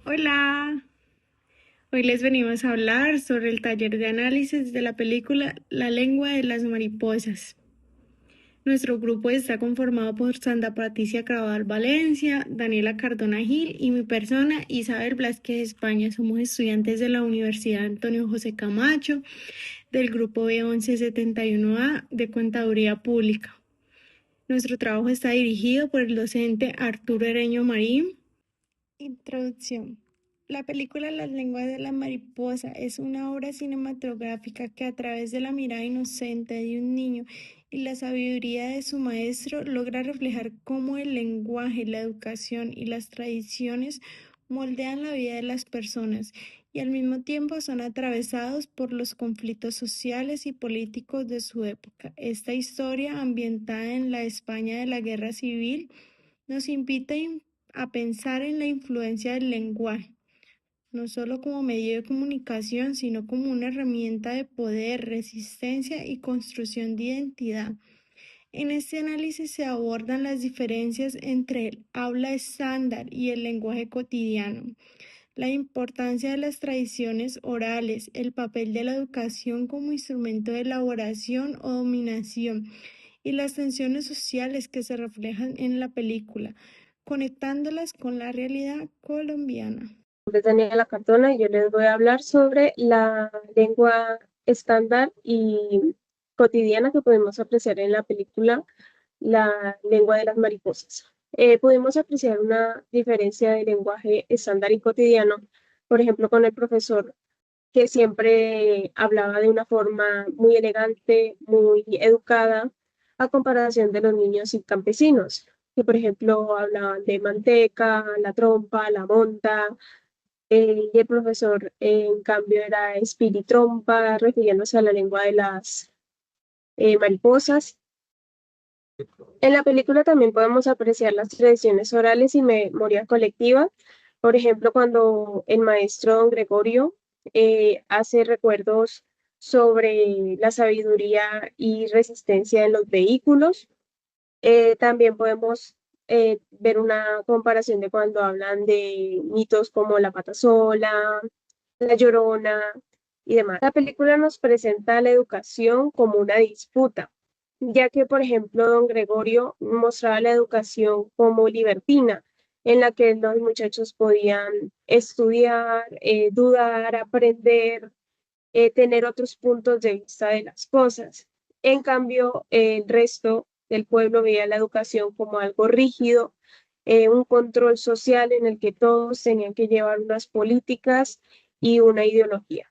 Hola, hoy les venimos a hablar sobre el taller de análisis de la película La lengua de las mariposas. Nuestro grupo está conformado por Santa Patricia Craval Valencia, Daniela Cardona Gil y mi persona Isabel Blázquez España. Somos estudiantes de la Universidad Antonio José Camacho del grupo B1171A de Contaduría Pública. Nuestro trabajo está dirigido por el docente Arturo Ereño Marín. Introducción. La película Las lenguas de la mariposa es una obra cinematográfica que a través de la mirada inocente de un niño y la sabiduría de su maestro logra reflejar cómo el lenguaje, la educación y las tradiciones moldean la vida de las personas y al mismo tiempo son atravesados por los conflictos sociales y políticos de su época. Esta historia, ambientada en la España de la Guerra Civil, nos invita a pensar en la influencia del lenguaje, no solo como medio de comunicación, sino como una herramienta de poder, resistencia y construcción de identidad. En este análisis se abordan las diferencias entre el habla estándar y el lenguaje cotidiano, la importancia de las tradiciones orales, el papel de la educación como instrumento de elaboración o dominación, y las tensiones sociales que se reflejan en la película, conectándolas con la realidad colombiana. Nombre es Daniela Cardona y yo les voy a hablar sobre la lengua estándar y cotidiana que podemos apreciar en la película La lengua de las mariposas. Podemos apreciar una diferencia de lenguaje estándar y cotidiano, por ejemplo, con el profesor que siempre hablaba de una forma muy elegante, muy educada, a comparación de los niños y campesinos, que por ejemplo hablaban de manteca, la trompa, la monta, y el profesor, en cambio, era espiritrompa, refiriéndose a la lengua de las mariposas. En la película también podemos apreciar las tradiciones orales y memoria colectiva. Por ejemplo, cuando el maestro don Gregorio hace recuerdos sobre la sabiduría y resistencia en los vehículos. También podemos ver una comparación de cuando hablan de mitos como la pata sola, la Llorona y demás. La película nos presenta la educación como una disputa, ya que, por ejemplo, don Gregorio mostraba la educación como libertina, en la que los muchachos podían estudiar, dudar, aprender, tener otros puntos de vista de las cosas. En cambio, el resto del pueblo veía la educación como algo rígido, un control social en el que todos tenían que llevar unas políticas y una ideología.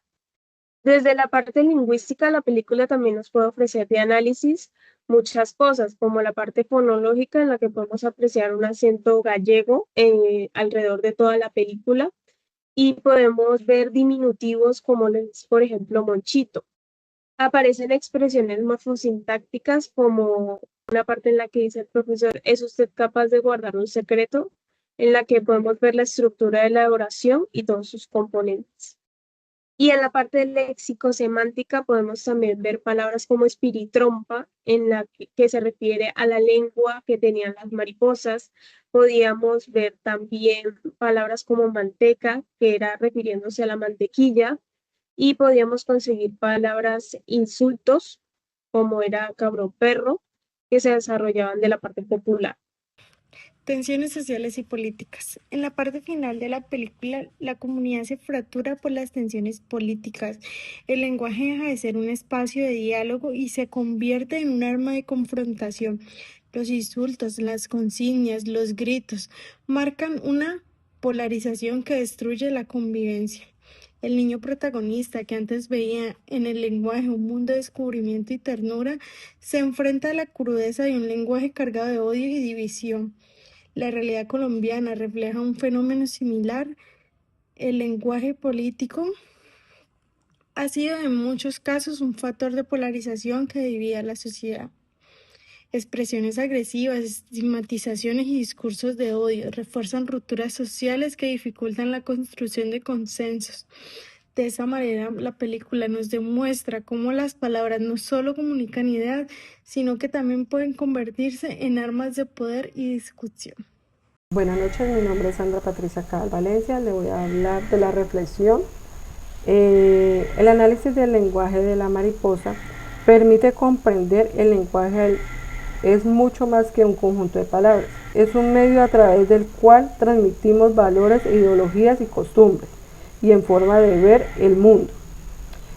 Desde la parte lingüística, la película también nos puede ofrecer de análisis muchas cosas, como la parte fonológica en la que podemos apreciar un acento gallego alrededor de toda la película y podemos ver diminutivos como, por ejemplo, monchito. Aparecen expresiones morfosintácticas como una parte en la que dice el profesor, ¿es usted capaz de guardar un secreto? En la que podemos ver la estructura de la oración y todos sus componentes. Y en la parte léxico-semántica podemos también ver palabras como espiritrompa, en la que se refiere a la lengua que tenían las mariposas. Podíamos ver también palabras como manteca, que era refiriéndose a la mantequilla, y podíamos conseguir palabras insultos, como era cabrón perro, que se desarrollaban de la parte popular. Tensiones sociales y políticas. En la parte final de la película, la comunidad se fractura por las tensiones políticas. El lenguaje deja de ser un espacio de diálogo y se convierte en un arma de confrontación. Los insultos, las consignas, los gritos marcan una polarización que destruye la convivencia. El niño protagonista, que antes veía en el lenguaje un mundo de descubrimiento y ternura, se enfrenta a la crudeza de un lenguaje cargado de odio y división. La realidad colombiana refleja un fenómeno similar. El lenguaje político ha sido en muchos casos un factor de polarización que divide a la sociedad. Expresiones agresivas, estigmatizaciones y discursos de odio refuerzan rupturas sociales que dificultan la construcción de consensos. De esa manera, la película nos demuestra cómo las palabras no solo comunican ideas, sino que también pueden convertirse en armas de poder y discusión. Buenas noches, mi nombre es Sandra Patricia Cabal Valencia, le voy a hablar de la reflexión. El análisis del lenguaje de la mariposa permite comprender el lenguaje, es mucho más que un conjunto de palabras, es un medio a través del cual transmitimos valores, ideologías y costumbres, y en forma de ver el mundo.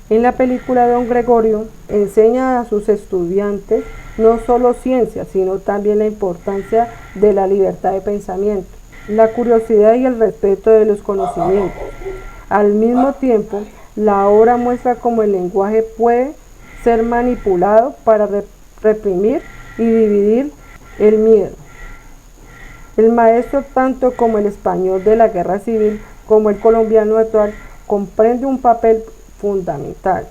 En la película, don Gregorio enseña a sus estudiantes no solo ciencia, sino también la importancia de la libertad de pensamiento, la curiosidad y el respeto de los conocimientos. Al mismo tiempo, la obra muestra cómo el lenguaje puede ser manipulado para reprimir y dividir el miedo. El maestro, tanto como el español de la guerra civil como el colombiano actual, comprende un papel fundamental.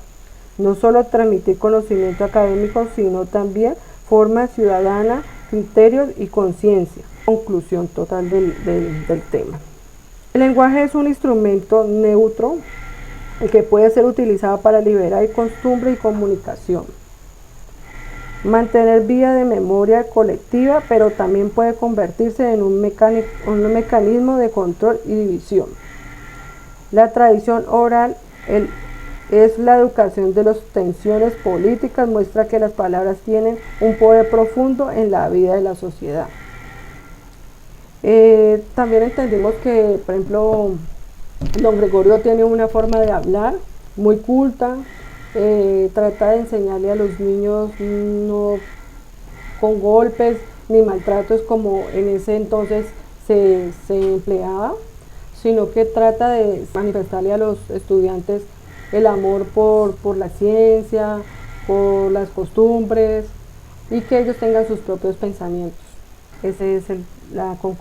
No solo transmitir conocimiento académico, sino también forma ciudadana, criterios y conciencia. Conclusión total del tema. El lenguaje es un instrumento neutro que puede ser utilizado para liberar costumbre y comunicación. Mantener vía de memoria colectiva, pero también puede convertirse en un mecanismo de control y división. La tradición oral es la educación de las tensiones políticas, muestra que las palabras tienen un poder profundo en la vida de la sociedad. También entendimos que, por ejemplo, don Gregorio tiene una forma de hablar muy culta, trata de enseñarle a los niños no con golpes ni maltratos como en ese entonces se empleaba, sino que trata de manifestarle a los estudiantes el amor por la ciencia, por las costumbres y que ellos tengan sus propios pensamientos. Esa es la conclusión.